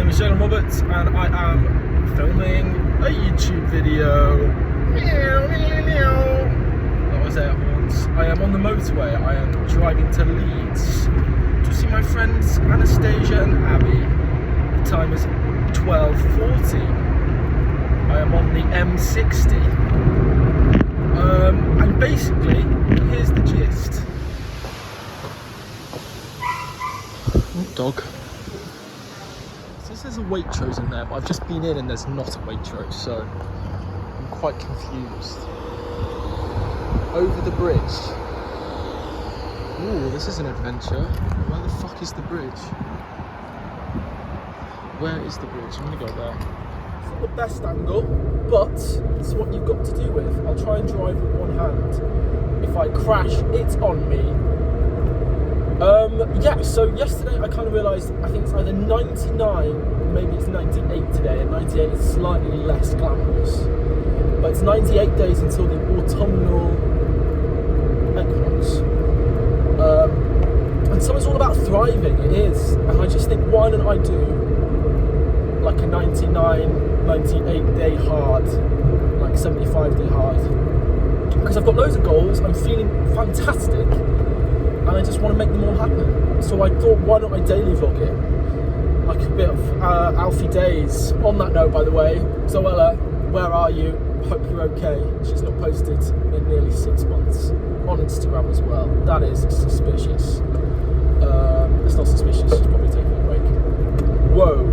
name is Jalen Roberts and I am filming a YouTube video. That was air horns. I am on the motorway. I am driving to Leeds to see my friends Anastasia and Abby. The time is 12:40. I am on the M60. And basically, here's the gist. Dog. There's a Waitrose in there, but I've just been in and there's not a Waitrose, so I'm quite confused. Over the bridge. Ooh, this is an adventure. Where the fuck is the bridge? Where is the bridge? I'm gonna go there. It's not the best angle, but it's what you've got to do with. I'll try and drive with one hand. If I crash, it's on me. Yeah, so yesterday I kind of realised, I think it's either 99, maybe it's 98 today, and 98 is slightly less glamorous. But it's 98 days until the autumnal equinox. And so it's all about thriving, it is. And I just think, why don't I do like a 99, 98 day hard, like 75 day hard? Because I've got loads of goals, I'm feeling fantastic. And I just want to make them all happen. So I thought, why don't I daily vlog it? Like a bit of Alfie days. On that note, by the way, Zoella, where are you? Hope you're okay. She's not posted in nearly 6 months. On Instagram as well. That is suspicious. It's not suspicious, she's probably taking a break. Whoa.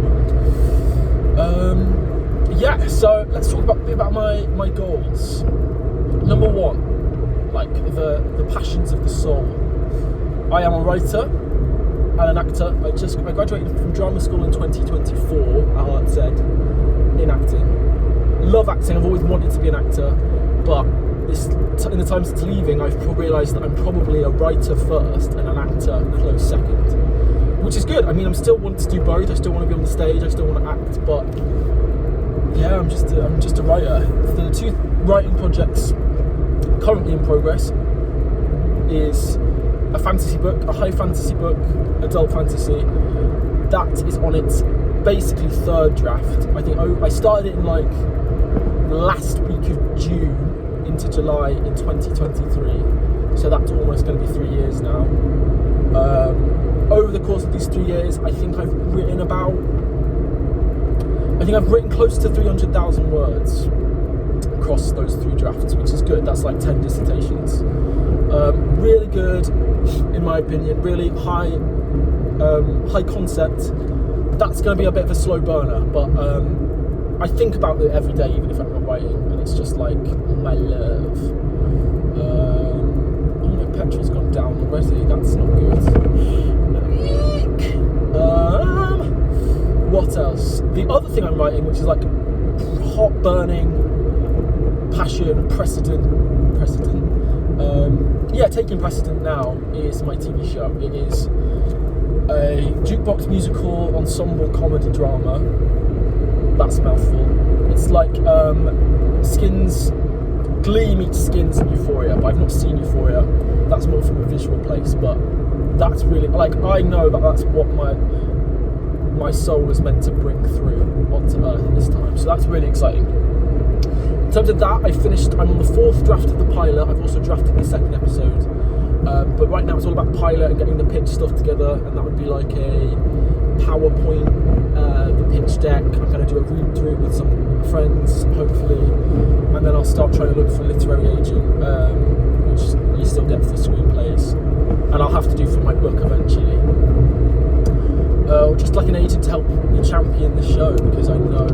Yeah, so let's talk a bit about my goals. Number one, like the passions of the soul. I am a writer and an actor. I graduated from drama school in 2024 at Arts Ed in acting. Love acting, I've always wanted to be an actor, but in the time since leaving, I've realised that I'm probably a writer first and an actor close second, which is good. I mean, I'm still wanting to do both. I still want to be on the stage, I still want to act, but yeah, I'm just a writer. The two writing projects currently in progress is a fantasy book, a high fantasy book, adult fantasy, that is on its basically third draft. I think I started it in like the last week of June into July in 2023, so that's almost going to be 3 years now. Over the course of these 3 years, I think I've written close to 300,000 words across those 3 drafts, which is good. That's like 10 dissertations. Really good, in my opinion. Really high concept. That's going to be a bit of a slow burner, but I think about it every day, even if I'm not writing, and it's just like my love. Oh, my petrol's gone down already. That's not good. What else? The other thing I'm writing, which is like hot burning passion, precedent. Taking precedent now is my TV show. It is a jukebox musical ensemble comedy drama. That's a mouthful. It's like Glee meets Skins and Euphoria, but I've not seen Euphoria. That's more from a visual place, but that's really, like, I know that that's what my soul is meant to bring through onto Earth this time. So that's really exciting. In terms of that, I'm on the 4th draft of the pilot. I've also drafted the 2nd episode. But right now it's all about pilot and getting the pitch stuff together, and that would be like a PowerPoint, the pitch deck. I'm going to do a read through with some friends, hopefully, and then I'll start trying to look for a literary agent, which you still get for screenplays, and I'll have to do for my book eventually. Just like an agent to help me champion the show, because I know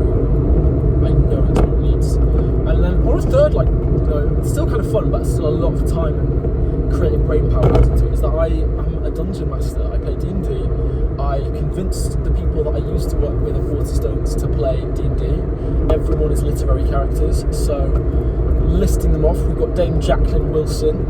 it's what it needs. And then on a third, it's still kind of fun, but still a lot of time and creative brain power goes into it, is that I am a dungeon master. I play D&D. I convinced the people that I used to work with at Waterstones to play D&D. Everyone is literary characters, so listing them off, we've got Dame Jacqueline Wilson,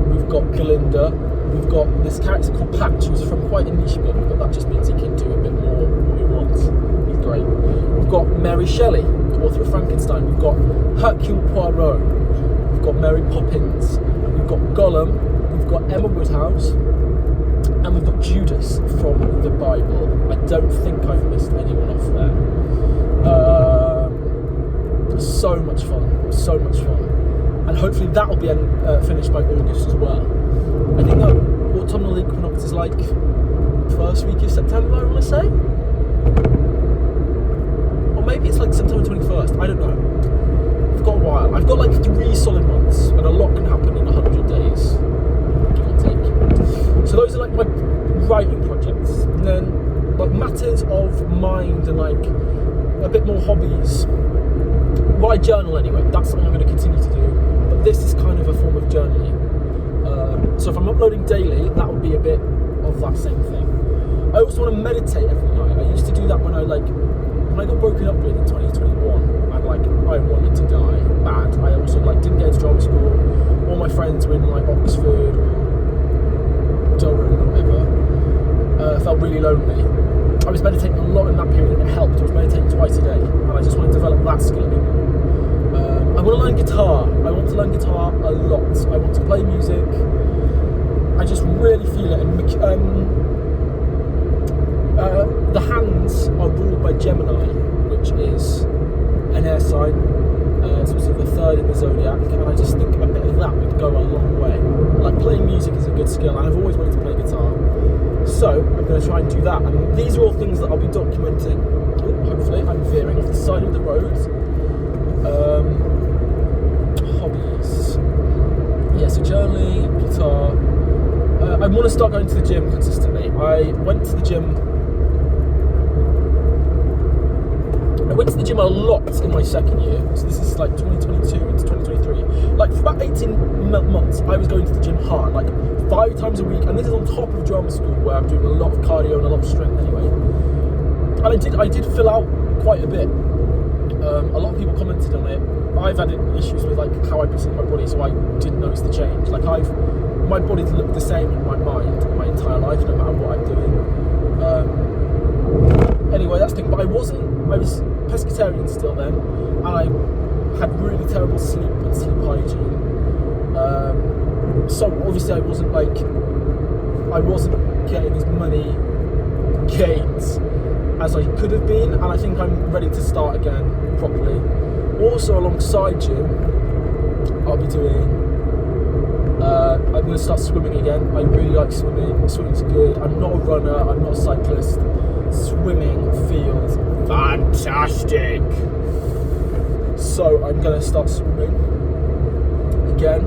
we've got Galinda, we've got this character called Patch, who's from quite a niche book, but that just means he can do a bit more what he wants. He's great. We've got Mary Shelley, author of Frankenstein. We've got Hercule Poirot. We've got Mary Poppins. We've got Gollum. We've got Emma Woodhouse. And we've got Judas from the Bible. I don't think I've missed anyone off there. So much fun, so much fun. And hopefully that will be finished by August as well. I think that autumnal equinox is like first week of September, I want to say. Or maybe it's like September 21st, I don't know. I've got a while. I've got like 3 solid months, and a lot can happen in 100 days, give or take. So those are like my writing projects. And then like matters of mind and like a bit more hobbies. Well, I journal anyway, that's something I'm going to continue to do. But this is kind of a form of journaling. So if I'm uploading daily, that would be a bit of that same thing. I also want to meditate every night. I used to do that when I got broken up with in 2021, and like I wanted to die bad. I also like didn't get into drama school. All my friends were in like Oxford or Durham or whatever. Felt really lonely. I was meditating a lot in that period, and it helped. I was meditating twice a day, and I just want to develop that skill a bit more. I want to learn guitar. I want to learn guitar a lot. I want to play music. I just really feel it. And the hands are ruled by Gemini, which is an air sign. It's also the 3rd in the zodiac, and I just think a bit of that would go a long way. Like playing music is a good skill, and I've always wanted to play guitar. So I'm going to try and do that. And these are all things that I'll be documenting. Hopefully, I'm veering off the side of the road. Hobbies. Yeah, so journaling, guitar. I want to start going to the gym consistently. I went to the gym a lot in my second year. So this is like 2022 into 2023. Like for about 18 months, I was going to the gym hard, like 5 times a week. And this is on top of drama school, where I'm doing a lot of cardio and a lot of strength anyway. And I did fill out quite a bit. A lot of people commented on it. I've had issues with like how I present my body, so I didn't notice the change. Like my body's looked the same in my mind my entire life, no matter what I'm doing. Anyway, that's the thing. But I was pescatarian still then, and I had really terrible sleep and sleep hygiene. So obviously I wasn't getting as many gains as I could have been, and I think I'm ready to start again properly. Also, alongside gym, I'll be doing. I'm going to start swimming again. I really like swimming. Swimming's good. I'm not a runner. I'm not a cyclist. Swimming feels fantastic. So I'm going to start swimming again.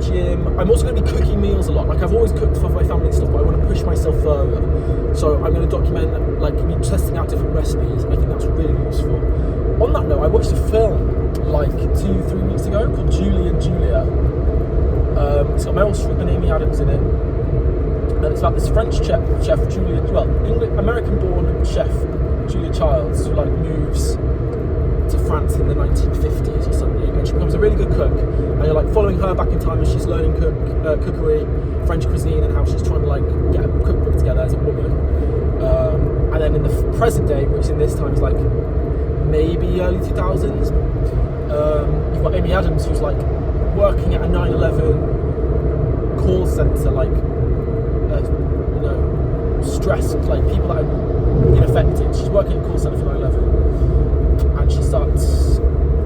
Gym. I'm also going to be cooking meals a lot. Like I've always cooked for my family and stuff, but I want to push myself further. So I'm going to document like me testing out different recipes. I think that's really useful. On that note, I watched a film like 2-3 weeks ago called Julie and Julia. It's got Meryl Streep and Amy Adams in it, and it's about this French chef Julia, American-born chef Julia Childs, who like moves to France in the 1950s or something, and she becomes a really good cook. And you're like following her back in time as she's learning cookery, French cuisine, and how she's trying to like get a cookbook together as a woman. And then in the present day, which in this time is like maybe early 2000s, you've got Amy Adams, who's like working at a 9/11 call centre, like stressed, like people that are been affected. She's working at a call centre for 9/11, and she starts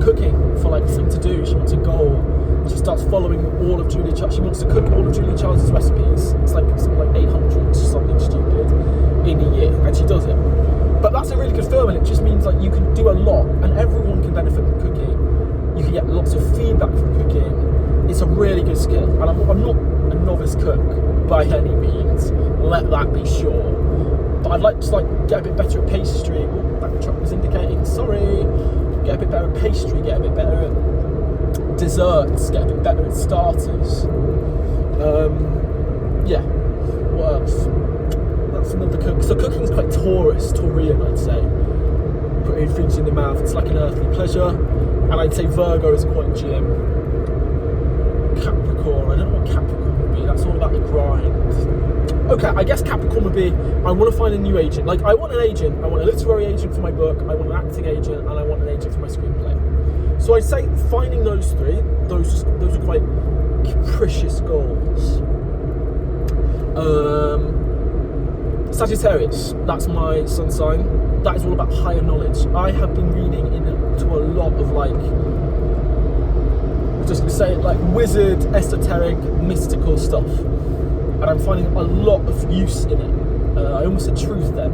cooking for like something to do. She wants a goal. She starts following all of Julia Childs. She wants to cook all of Julia Childs' recipes. It's like something like 800, something stupid, in a year, and she does it. But that's a really good film, and it just means like you can do a lot, and everyone can benefit from cooking. You can get lots of feedback from cooking. It's a really good skill, and I'm not a novice cook by any means. Let that be sure. But I'd like to get a bit better at pastry. Oh, that truck was indicating. Sorry. Get a bit better at pastry. Get a bit better at desserts. Get a bit better at starters. Yeah. What else? That's another cook. So cooking's quite Taurian, I'd say. Putting things in the mouth. It's like an earthly pleasure. And I'd say Virgo is quite gym. Capricorn. I don't know what Capricorn would be. That's all about the grind. Okay, I guess Capricorn would be, I want to find a new agent. Like, I want an agent. I want a literary agent for my book. I want an acting agent, and I want an agent for my screenplay. So I'd say finding those three, those are quite capricious goals. Sagittarius, that's my sun sign. That is all about higher knowledge. I have been reading into a lot of like, I'm just gonna say it, like wizard, esoteric, mystical stuff, and I'm finding a lot of use in it. I almost said truth then,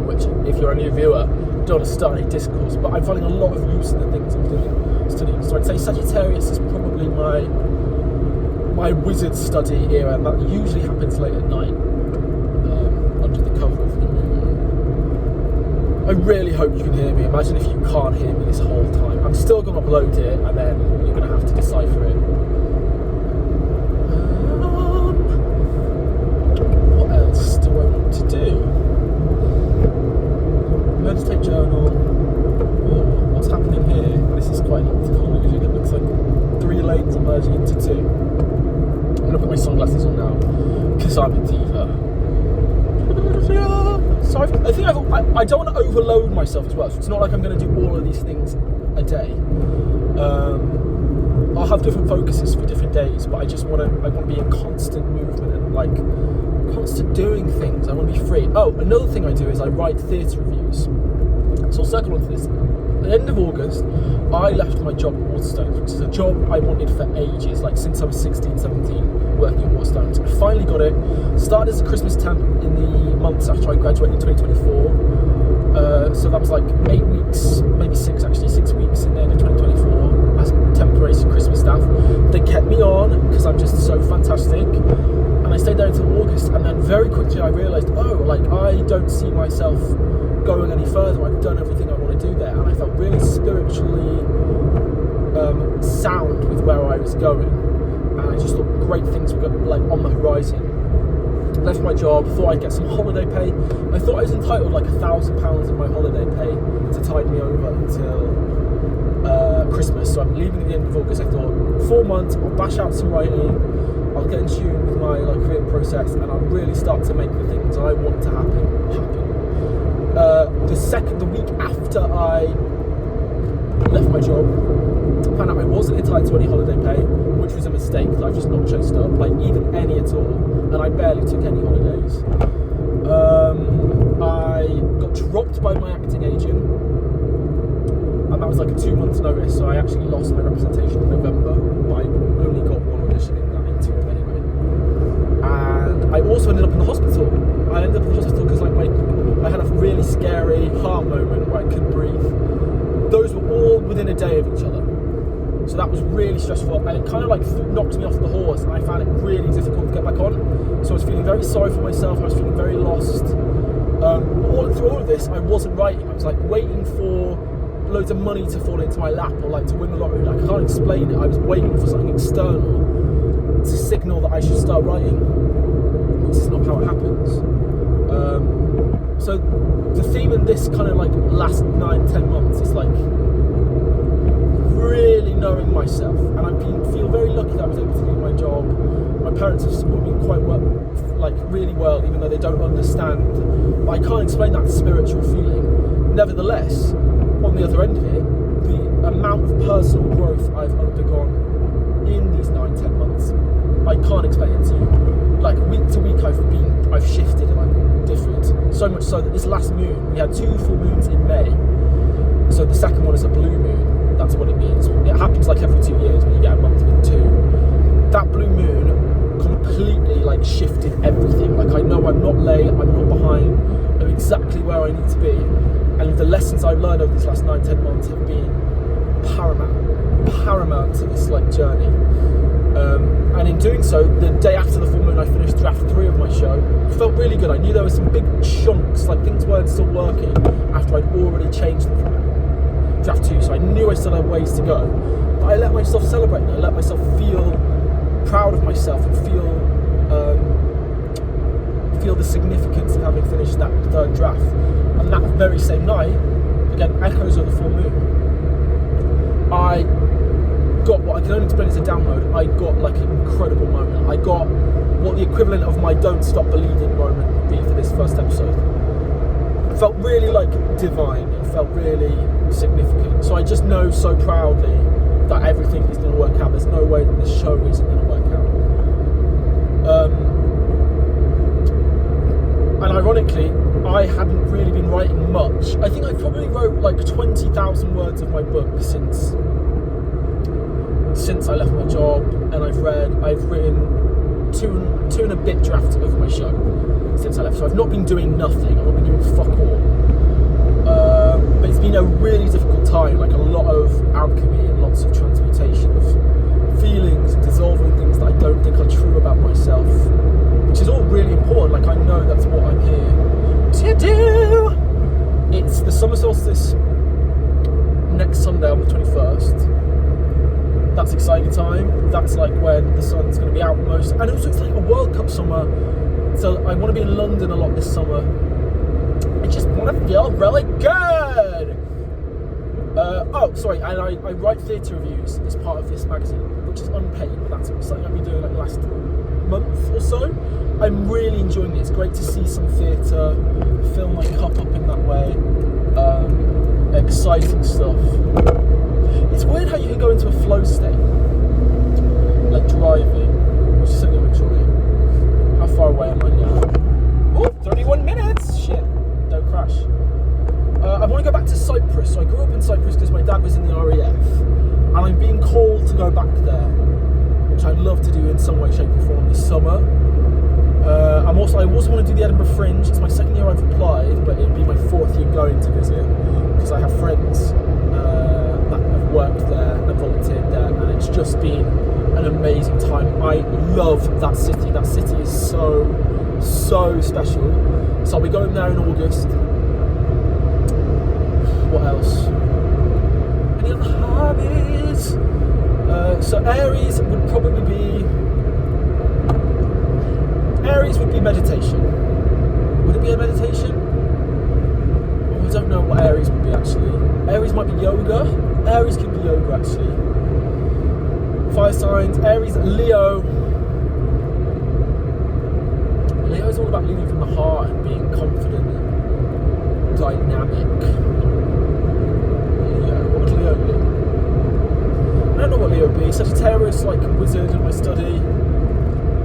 which, if you're a new viewer, don't want to start any discourse, but I'm finding a lot of use in the things I'm studying. So I'd say Sagittarius is probably my wizard study era, and that usually happens late at night, under the cover of the moon. I really hope you can hear me. Imagine if you can't hear me this whole time. I'm still going to upload it, and then you're going to have to decipher it. What else do I want to do? Meditate journal. Oh, what's happening here? This is quite an optical illusion. It looks like 3 lanes are merging into 2. I'm going to put my sunglasses on now, because I'm a diva. So I don't want to overload myself as well. So it's not like I'm going to do all of these things a day. I'll have different focuses for different days, but I want to be in constant movement and like constant doing things. I want to be free. Oh, another thing I do is I write theatre reviews. So I'll circle onto this. At the end of August, I left my job at Waterstones, which is a job I wanted for ages, like since I was 16, 17, working at Waterstones. I finally got it. Started as a Christmas temp in the months after I graduated in 2024. So that was like 8 weeks, maybe 6 actually, 6 weeks in the end of 2024 as temporary Christmas staff. They kept me on because I'm just so fantastic. And I stayed there until August, and then very quickly I realised, I don't see myself going any further. I've done everything I want to do there, and I felt really spiritually sound with where I was going, and I just thought great things were like on the horizon. Left my job, thought I'd get some holiday pay. I thought I was entitled like £1,000 of my holiday pay to tide me over until Christmas. So I'm leaving at the end of August. I thought 4 months, I'll bash out some writing, I'll get in tune with my creative process, and I'll really start to make the things I want to happen. The week after I left my job, I found out I wasn't entitled to any holiday pay, which was a mistake that I've just not chased up, like even any at all, and I barely took any holidays. I got dropped by my acting agent, and that was like a 2 months notice, so I actually lost my representation in November, but I only got 1 audition in that interim anyway. And I also ended up in the hospital. I ended up in the hospital because I had a really scary heart moment where I couldn't breathe. Those were all within a day of each other. So that was really stressful, and it kind of knocked me off the horse, and I found it really difficult to get back on. So I was feeling very sorry for myself, I was feeling very lost. Through all of this, I wasn't writing. I was waiting for loads of money to fall into my lap, or to win the lottery. I can't explain it. I was waiting for something external to signal that I should start writing, which is not how it happens. So the theme in this kind of last 9-10 months is really knowing myself, and I feel very lucky that I was able to leave my job. My parents have supported me quite well, really well, even though they don't understand. But I can't explain that spiritual feeling. Nevertheless, on the other end of it, the amount of personal growth I've undergone in these 9-10 months, I can't explain it to you. Week to week, I've shifted and I'm different. So much so that this last moon, we had 2 full moons in May. So the second one is a blue moon. That's what it means. It happens every 2 years when you get a month with 2. That blue moon completely shifted everything. I know I'm not late, I'm not behind, I'm exactly where I need to be. And the lessons I've learned over these last 9-10 months have been paramount to this journey. And in doing so, the day after the full moon, I finished draft 3 of my show. It felt really good. I knew there were some big chunks, things weren't still working after I'd already changed them from draft 2, so I knew I still had ways to go. But I let myself celebrate, and I let myself feel proud of myself and feel the significance of having finished that 3rd draft. And that very same night, again, echoes of the full moon, I got what I can only explain as a download. I got an incredible moment. I got what the equivalent of my don't stop believing moment would be for this first episode. It felt really divine. It felt really significant. So I just know so proudly that everything is going to work out. There's no way that this show isn't going to work out. And ironically, I hadn't really been writing much. I think I probably wrote like 20,000 words of my book since I left my job, and I've written two and a bit drafts of my show since I left. So I've not been doing nothing. I've not been doing fuck all. But it's been a really difficult time, like a lot of alchemy and lots of transmutation of feelings and dissolving things that I don't think are true about myself, which is all really important. Like, I know that's what I'm here to do. It's the summer solstice next Sunday on the 21st. That's exciting time. That's like when the sun's going to be out most, and also it's like a World Cup summer, so I want to be in London a lot this summer. I just want to feel really good. And I write theatre reviews as part of this magazine, which is unpaid, but that's something I've been doing like the last month or so. I'm really enjoying it. It's great to see some theatre, fill my cup up in that way. Exciting stuff. It's weird how you can go into a flow state, like driving, which is something I'm enjoying. How far away am I now? Oh, 31 minutes! Shit, don't crash. I want to go back to Cyprus. So I grew up in Cyprus because my dad was in the RAF, and I'm being called to go back there, which I'd love to do in some way, shape or form this summer. I also want to do the Edinburgh Fringe. It's my second year I've applied, but it'd be my fourth year going to visit, because I have friends that have worked there and volunteered there, and it's just been an amazing time. I love that city. That city is so special. So I'll be going there in August. What else? Any other hobbies? So Aries would probably be meditation. Would it be a meditation? Oh, I don't know what Aries would be actually. Aries might be yoga. Aries could be yoga actually. Fire signs, Aries, Leo. Leo is all about leading from the heart and being confident and dynamic. Leo, what would Leo be? I don't know what Leo would be. Sagittarius, like wizard in my study.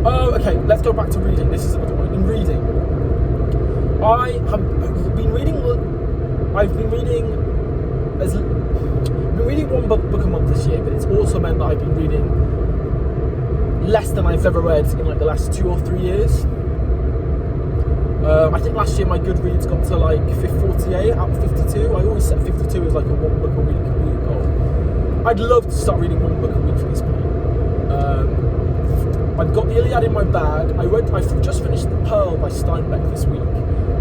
Oh, okay, let's go back to reading. This is another one. I've been reading. I've been reading one book a month this year, but it's also meant that I've been reading less than I've ever read in like the last 2 or 3 years. I think last year my Goodreads got to like 48 out of 52. I always set 52 as like a one book a week goal. I'd love to start reading one book a week from this point. I've got the Iliad in my bag. I've just finished The Pearl by Steinbeck this week.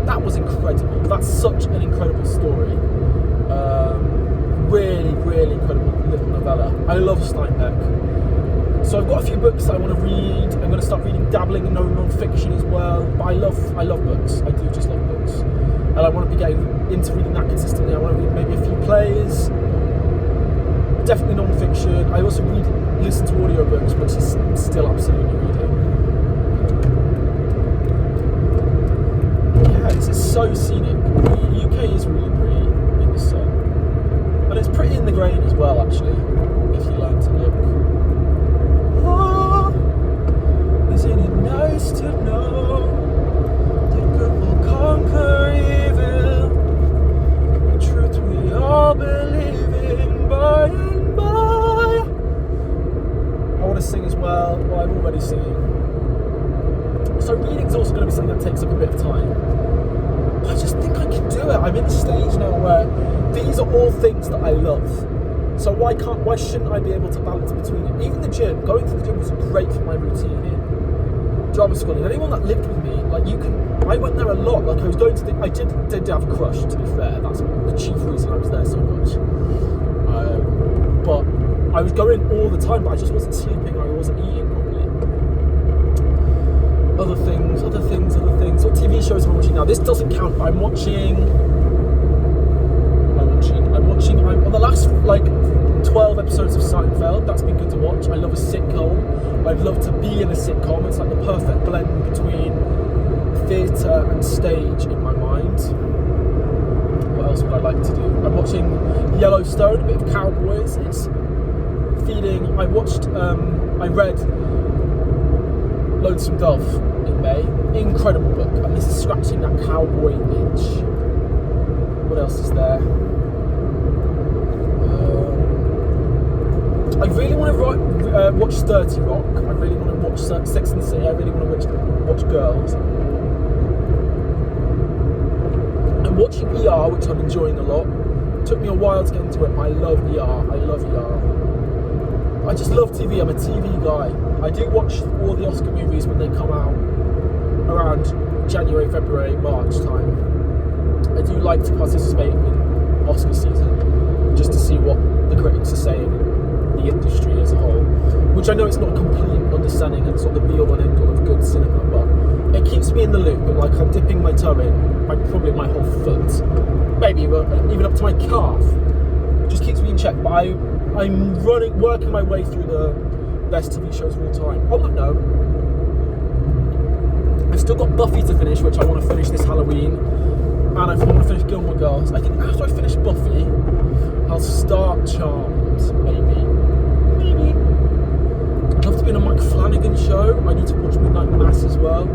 That was incredible. That's such an incredible story. Really, really incredible little novella. I love Steinbeck. So I've got a few books that I want to read. I'm going to start dabbling in non-fiction as well. But I love books. I do just love books. And I want to be getting into reading that consistently. I want to read maybe a few plays. Definitely non-fiction. I also listen to audiobooks, which is still absolutely reading. Yeah, this is so scenic. The UK is really pretty in the sun. And it's pretty in the grain as well, actually, if you learn to look. Oh, isn't it nice to know that good will conquer evil? The truth we all believe in by and by. I want to sing as well. Well, I'm already singing. So reading's also going to be something that takes up a bit of time. I just think I can do it. I'm in a stage now where these are all things that I love. So why shouldn't I be able to balance between it? Even the gym, going to the gym was great for my routine in drama school. And anyone that lived with me, I went there a lot. Like I was going to I did have a crush, to be fair. That's the chief reason I was there so much. But I was going all the time, but I just wasn't sleeping or I wasn't eating properly. Other things. What TV shows am I watching now? This doesn't count. I'm on the last 12 episodes of Seinfeld. That's been good to watch. I love a sitcom. I'd love to be in a sitcom. It's like the perfect blend between theatre and stage in my mind. What else would I like to do? I'm watching Yellowstone, a bit of cowboys. It's feeding. I read Lonesome Dove in May. Incredible book, and this is scratching that cowboy itch. What else is there? I really want to watch 30 Rock. I really want to watch Sex and the City. I really want to watch Girls. I'm watching ER, which I'm enjoying a lot. It took me a while to get into it, but I love ER. I love ER. I just love TV. I'm a TV guy. I do watch all the Oscar movies when they come out around January, February, March time. I do like to participate in Oscar season just to see what the critics are saying, the industry as a whole, which I know it's not a complete understanding and sort of the be-all and end-all of good cinema, but it keeps me in the loop. Like I'm dipping my toe in, like probably my whole foot, maybe even up to my calf. It just keeps me in check. But I'm working my way through the best TV shows of all time. On that note, I've still got Buffy to finish, which I want to finish this Halloween, and I want to finish Gilmore Girls. I think after I finish Buffy, I'll start Charmed, maybe. I'd love to be in a Mike Flanagan show. I need to watch Midnight Mass as well.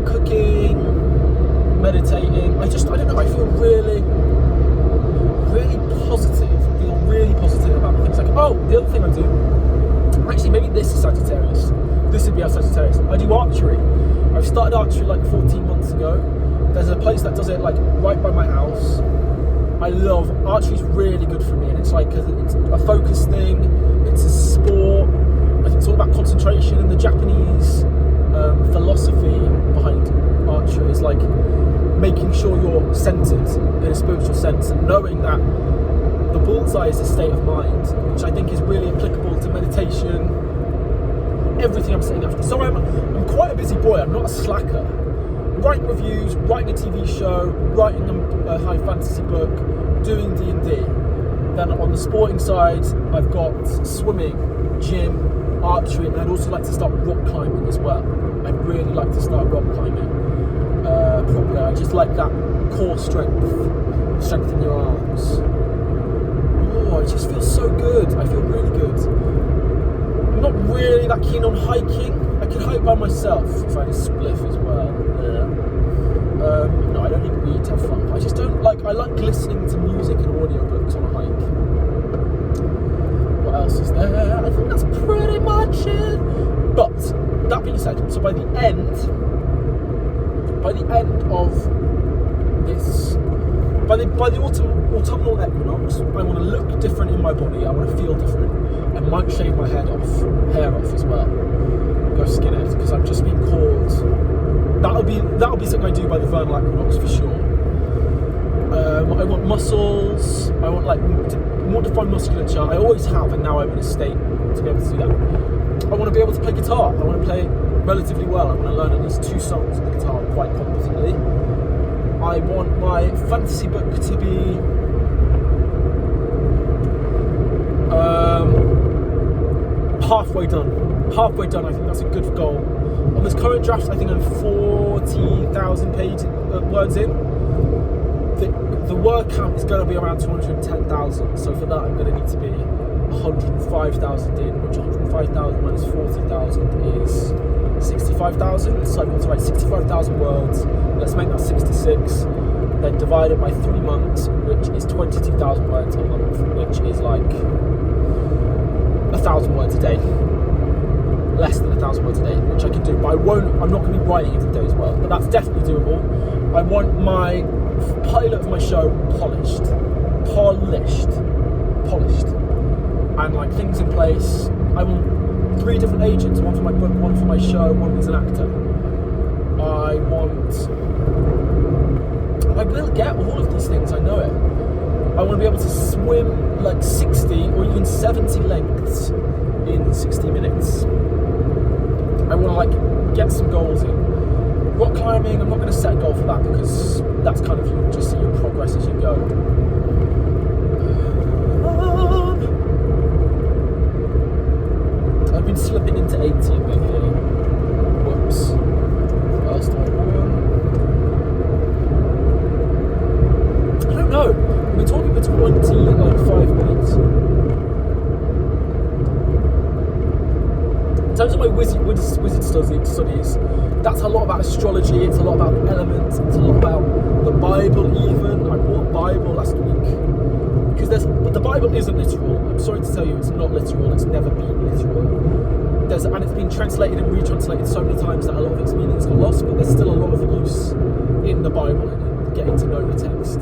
Cooking, meditating. I don't know, I feel really positive. I feel really positive about things. Like, oh, the other thing I do, actually maybe this is Sagittarius. This would be our Sagittarius. I do archery. I've started archery like 14 months ago. There's a place that does it like right by my house. I love archery. Is really good for me, and it's like it's a focus thing. It's a sport. Like it's all about concentration, and the Japanese philosophy behind archery is like making sure you're centered in a spiritual sense, and knowing that the bullseye is a state of mind, which I think is really applicable to meditation. Everything I'm saying after. So I'm quite a busy boy. I'm not a slacker. Writing reviews, writing a TV show, writing a high fantasy book, doing D&D. Then on the sporting side, I've got swimming, gym, archery, and I'd also like to start rock climbing as well. I'd really like to start rock climbing properly. I just like that core strength in your arms. Oh, it just feels so good. I feel really good. I'm not really that keen on hiking. I could hike by myself if I had a spliff as well. No, I don't need weed to have fun. I just don't like. I like listening to music and audiobooks on a hike. What else is there? I think that's pretty much it. But that being said, so by the end of this, by the autumnal equinox, I want to look different in my body. I want to feel different. I might shave my hair off as well. Go skinhead, because I've just been called. That'll be something I do by the vernal equinox for sure. I want muscles. I want more defined musculature. I always have, and now I'm in a state to be able to do that. I want to be able to play guitar. I want to play relatively well. I want to learn at least 2 songs on the guitar quite competently. I want my fantasy book to be halfway done. I think that's a good goal. On this current draft, I think I'm 40,000 words in. The word count is going to be around 210,000. So for that, I'm going to need to be 105,000 in, which 105,000 minus 40,000 is 65,000. So I want to write 65,000 words. Let's make that 66. Then divide it by 3 months, which is 22,000 words a month, which is like 1,000 words a day. Less than 1,000 words a day, which I can do, but I'm not going to be writing every day as well, but that's definitely doable. I want my pilot of my show polished, and like things in place. I want 3 different agents, one for my book, one for my show, one as an actor. I will get all of these things, I know it. I want to be able to swim like 60 or even 70 lengths in 60 minutes. I want to like get some goals in. Rock climbing, I'm not going to set a goal for that because that's kind of, you just see your progress as you go. I've been slipping into 80 a bit here. Whoops. What else do I want? I don't know. We've been talking for 5 minutes. In terms of my wizard studies. That's a lot about astrology. It's a lot about elements. It's a lot about the Bible. Even I bought a Bible last week because but the Bible isn't literal. I'm sorry to tell you, it's not literal. It's never been literal. And it's been translated and retranslated so many times that a lot of its meanings got lost. But there's still a lot of use in the Bible and in getting to know the text.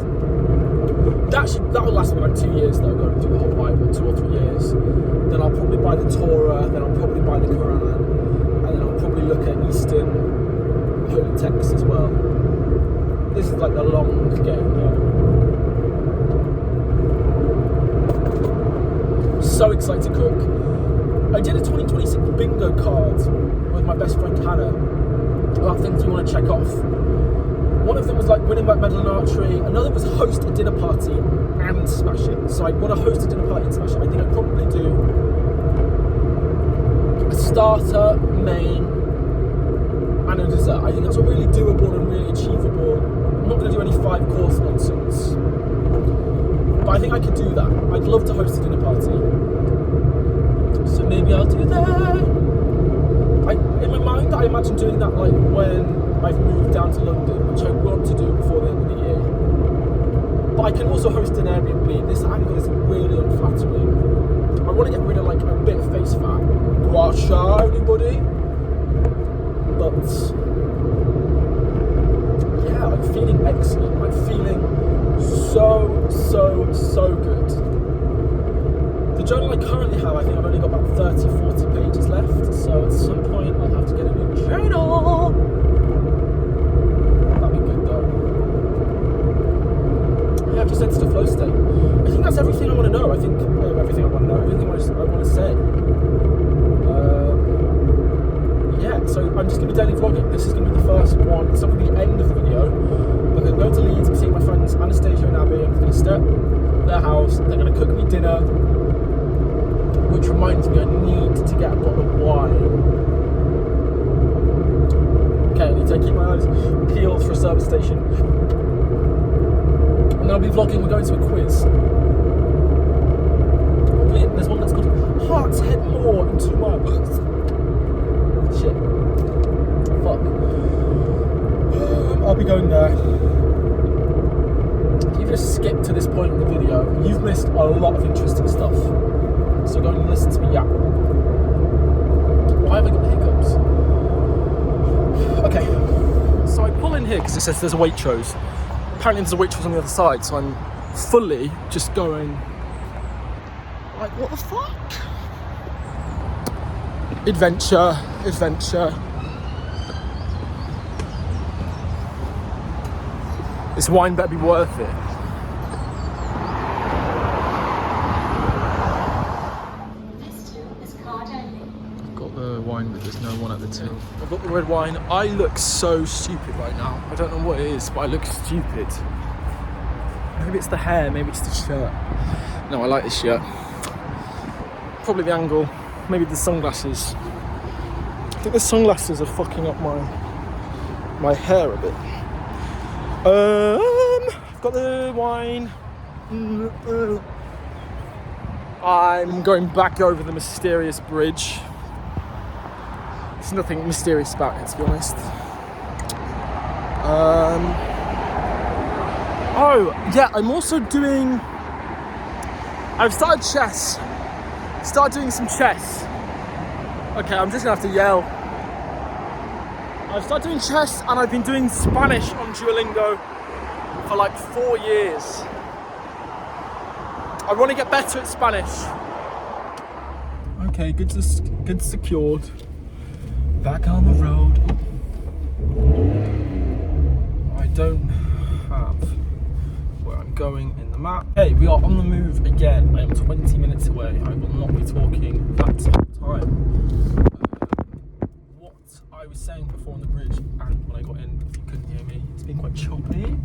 That will last me like 2 years though, going through the whole Bible, 2 or 3 years. Then I'll probably buy the Torah, then I'll probably buy the Quran, and then I'll probably look at Eastern holy texts as well. This is like the long game, yeah. So excited to cook. I did a 2026 bingo card with my best friend Hannah about things you want to check off. One of them was like winning that medal in archery. Another was host a dinner party and smash it. So I want to host a dinner party and smash it. I think I'd probably do a starter, main, and a dessert. I think that's a really doable and really achievable. I'm not going to do any 5-course nonsense, but I think I could do that. I'd love to host a dinner party. So maybe I'll do that. In my mind, I imagine doing that like when I've moved down to London, which I want to do before the end of the year. But I can also host an Airbnb. This angle is really unflattering. I want to get rid of like a bit of face fat. Watch out, anybody. But yeah, I'm feeling excellent. I'm feeling so good. The journal I currently have, I think I've only got about 30-40 pages left, so at some point I'll have to get a new journal. That'd be good though. Yeah, I've just entered a flow state. I think that's everything I want to know. I think everything I want to know, everything I want to say. Yeah, so I'm just going to be daily vlogging. This is going to be the first one. It's not going to be the end of the video. I'm going to go to Leeds and see my friends Anastasia and Abby. I'm going to stay at their house. They're going to cook me dinner. Which reminds me, I need to get a bottle of wine. Okay, I need to keep my eyes peeled for a service station. And then I'll be vlogging, we're going to a quiz. There's one that's called Heart's Head Moor in 2 miles. Shit. Fuck. I'll be going there. If you just skip to this point in the video, you've missed a lot of interesting stuff. So go and listen to me yap. Why have I got the hiccups? Okay, so I pull in here because it says there's a Waitrose. Apparently there's a Waitrose on the other side, so I'm fully just going like, what the fuck? Adventure. This wine better be worth it. Wine, but there's no one at the till. I've got the red wine. I look so stupid right now. I don't know what it is, but I look stupid. Maybe it's the hair, maybe it's the shirt. No, I like this shirt. Probably the angle, maybe the sunglasses. I think the sunglasses are fucking up my hair a bit. I've got the wine. I'm going back over the mysterious bridge. There's nothing mysterious about it, to be honest. Oh, yeah, I'm also doing... I've started chess. Started doing some chess. Okay, I'm just gonna have to yell. I've started doing chess and I've been doing Spanish on Duolingo for like 4 years. I want to get better at Spanish. Okay, good secured. Back on the road. I don't have where I'm going in the map. Hey, we are on the move again. I am 20 minutes away. I will not be talking that time. What I was saying before on the bridge and when I got in, if you couldn't hear me, it's been quite choppy.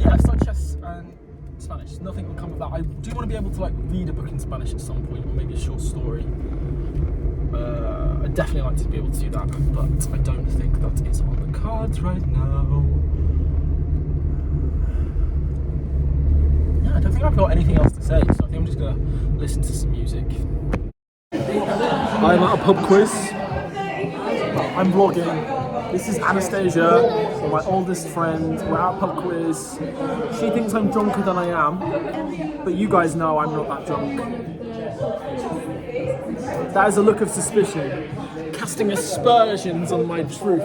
Yeah, I started chess and Spanish. Nothing will come of that. I do want to be able to like read a book in Spanish at some point, or maybe a short story. I'd definitely like to be able to do that, but I don't think that is on the cards right now. Yeah, I don't think I've got anything else to say, so I think I'm just gonna listen to some music. I'm at a pub quiz. I'm vlogging. This is Anastasia, my oldest friend. We're at pub quiz. She thinks I'm drunker than I am, but you guys know I'm not that drunk. That is a look of suspicion, casting aspersions on my truth.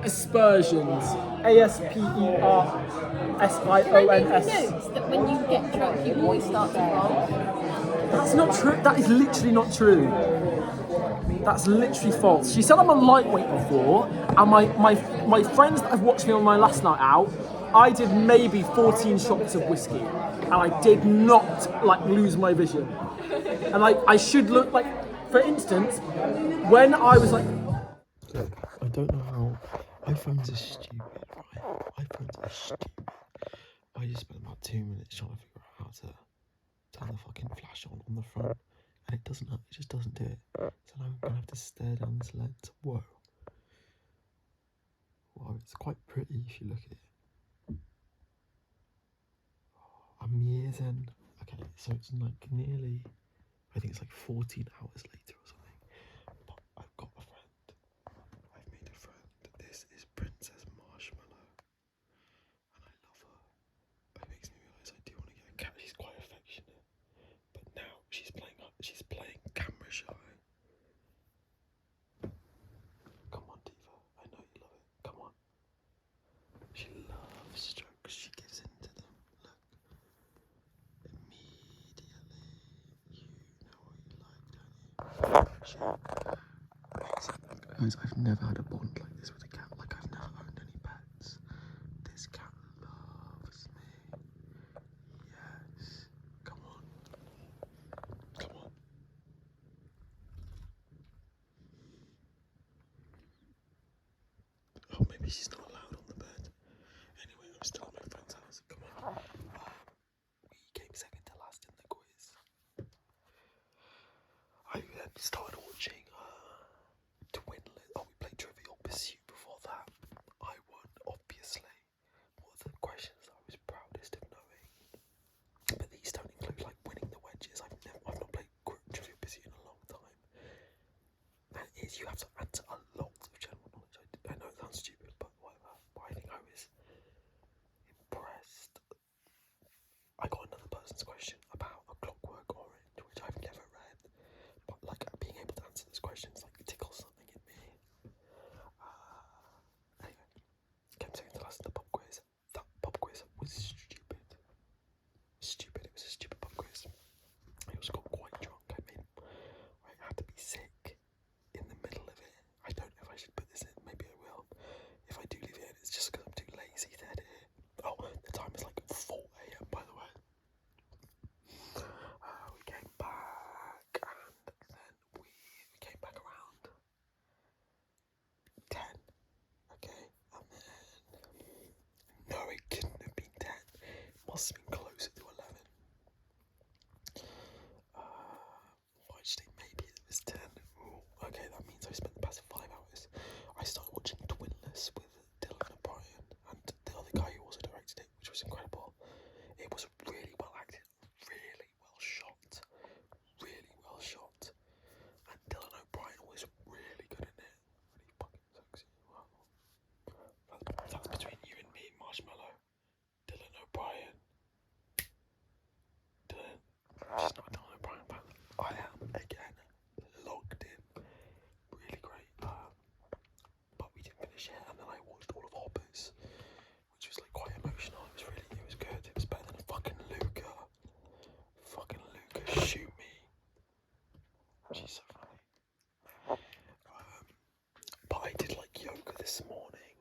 Aspersions. A-S-P-E-R-S-I-O-N-S. Notes that when you get drunk, you always start to vlog. That's not true. That is literally not true. That's literally false. She said I'm a lightweight before, and my friends that have watched me on my last night out, I did maybe 14 shots of whiskey, and I did not like lose my vision. And like I should look like, for instance, when I was like, look, I don't know how iPhones are stupid, right? iPhones are stupid. I just spent about 2 minutes trying to figure out how to turn the fucking flash on the front, and it just doesn't do it. So now I'm gonna have to stare down this lens. Whoa, it's quite pretty if you look at it. I'm years in. Okay, so it's like nearly, I think it's like 14 hours later or something. But I've got a friend. I've made a friend. This is Princess Marshmallow, and I love her. It makes me realise I do want to get a cat. She's quite affectionate, but now she's playing camera shy. Come on, Diva. I know you love it. Come on. She loves strokes. She gives into them. Look. Immediately. You know what you like, don't you? Guys, I've never had a bond like this with a cat. Like, I've never owned any pets. This cat loves me. Yes. Come on. Come on. Oh, maybe she's not allowed on the bed. Anyway, I'm still at my friend's house. Come on. We came second to last in the quiz. I then started watching Twinlet. Oh, we played Trivial Pursuit before that. I won, obviously. What are the questions that I was proudest of knowing? But these don't include like winning the wedges. I've not played Trivial Pursuit in a long time. And it is, you have to answer a lot of general knowledge. I know it sounds stupid, but whatever. But I think I was impressed. I got another person's question about A Clockwork Orange, which I've never read. But like being able to answer those questions like tickles something in me. Anyway, came second to last in the pub quiz. That pub quiz was stupid. It was a stupid pub quiz. I also got quite drunk. I had to be sick in the middle of it. I don't know if I should put this in. Maybe I will. If I do leave it in, it's just because I'm too lazy to edit it. Oh, the time is like 4 a.m. by the way. We came back, and then we came back around 10. Okay, and then no, it couldn't have been 10. It must have been closer to 11. Actually, maybe it was 10. Ooh, okay, that means I spent the past 5 hours. I started watching Twinless with Dylan O'Brien and the other guy who also directed it, which was incredible. It was really well acted, really well shot. And Dylan O'Brien was really good in it. Really fucking sexy. Wow. That's between you and me, Marshmallow. Dylan O'Brien. She's not Dylan O'Brien, but I am again logged in. Really great. But we didn't finish it, and then I watched all of Hoppers, which was like quite emotional. It was good. It was better than fucking Luca. Shoot me. She's so funny. But I did like yoga this morning.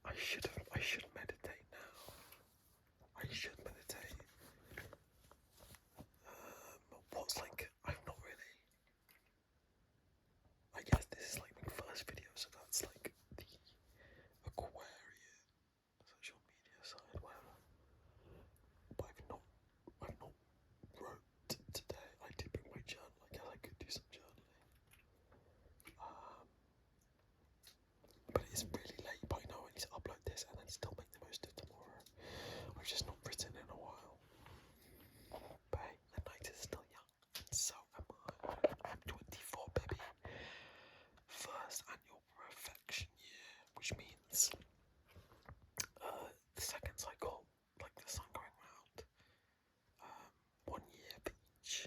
I should meditate now. What's like, I've not really, I guess this is like my first video, so that's like the Aquarian social media side, whatever. But I've not wrote today. I did bring my journal. I guess I could do some journaling. But it's really late, but I know I need to upload this and then still make the most of tomorrow. I've just not written in the second cycle, like the sun going round, 1 year for each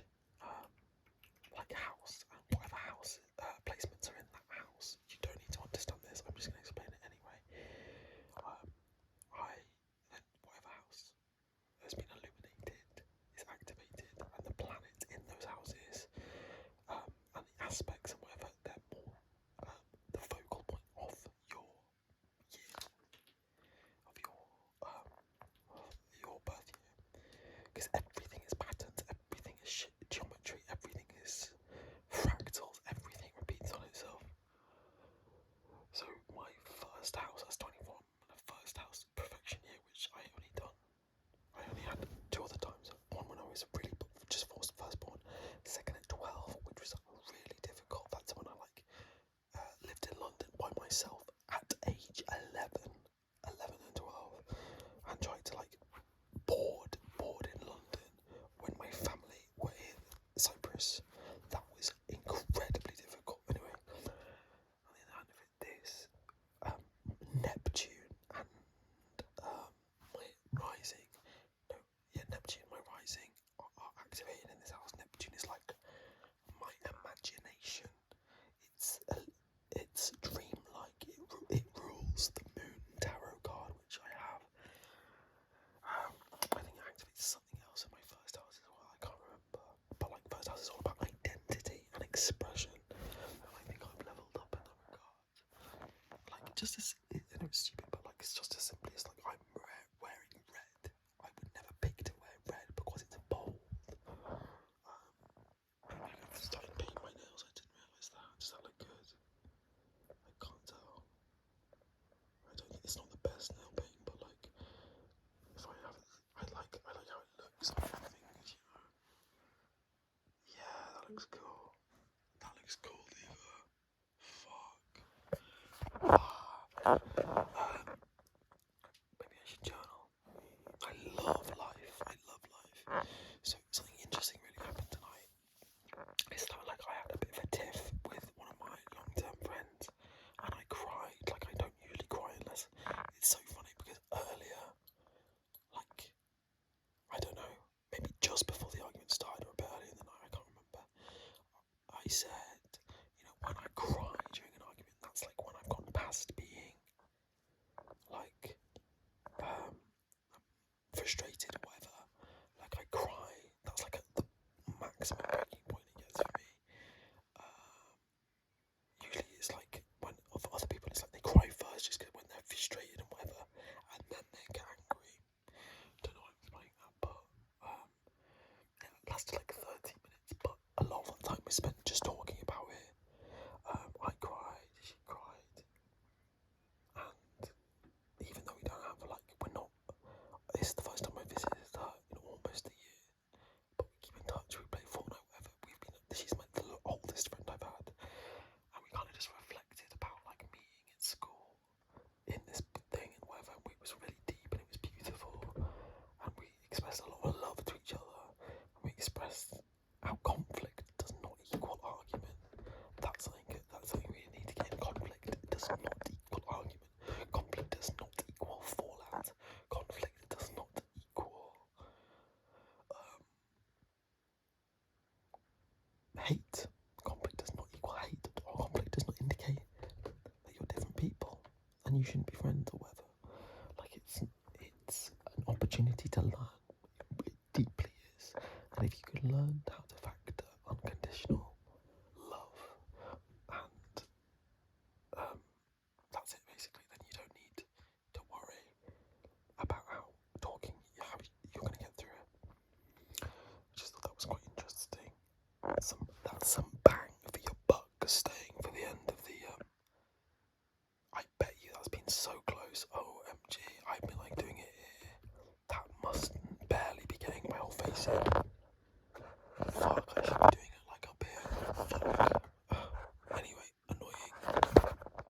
like house, and whatever house placements are in that house. You don't need to understand this. I'm just going to explain it anyway. Then whatever house has been illuminated is activated, and the planets in those houses and the aspects and whatever, they're more the focal point of your year, of your birth year, because everything is patterns, everything is geometry, everything is fractals, everything repeats on itself. So my first house, as 24, my first house perfection year, which I only had 2 other times. One when I was really just firstborn, second at 12, which was really difficult. That's when I lived in London by myself at age 11 and 12, and tried to board in London when my family were in Cyprus. That was incredibly difficult. Anyway, on the other hand of it, this Neptune and my rising, Neptune, my rising are activated in this house. Neptune is like my imagination. It's dreamlike. It rules the moon tarot card, which I have. I think it activates something else in my first house as well. I can't remember. But first house is all about identity and expression. And I think I've leveled up in that regard. Just as, I know it's stupid, but it's just as simply as I'm wearing red. I would never pick to wear red because it's bold. I've started painting my nails. I didn't realise that. Does that look good? I can't tell. I don't think it's not the best nail paint, but if I have it, I like how it looks. I think, yeah, that looks cool. That looks cool, Diva. Fuck. Maybe I should journal. I love life. So something interesting really happened tonight. It's I had a bit of a tiff with one of my long-term friends, and I cried. I don't usually cry unless it's so funny, because earlier, I don't know, maybe just before the argument started or a bit earlier in the night, I can't remember, I said, when I cry during an argument, that's when I've gone past being frustrated or whatever. I cry, that's the maximum breaking point it gets for me. Usually it's when other people, it's they cry first just when they're frustrated and whatever, and then they get angry. Don't know how I'm explaining that, but it lasted 30 minutes, but a lot of the time we spent just talking about it. I cried, she cried, and even though we don't have we're not, this is the first time I visited her in almost a year, but we keep in touch, we play Fortnite, whatever. She's the oldest friend I've had, and we kind of just reflected about meeting at school in this thing and whatever, and it was really deep and it was beautiful, and we expressed a lot of love to each other, and we expressed how conflict does not equal argument. That's something we need to get in. Conflict does not equal argument. Conflict does not equal fallout. Conflict does not equal hate. Conflict does not equal hate. Or conflict does not indicate that you're different people and you shouldn't be friends or whatever. It's an opportunity to learn. It deeply is. And if you can learn how to factor unconditional love, and that's it basically, then you don't need to worry about how you're going to get through it. I just thought that was quite interesting. That's some bang for your buck, staying for the end of the I bet you that's been so close. OMG, I've been doing it here. That must barely be getting my whole face in.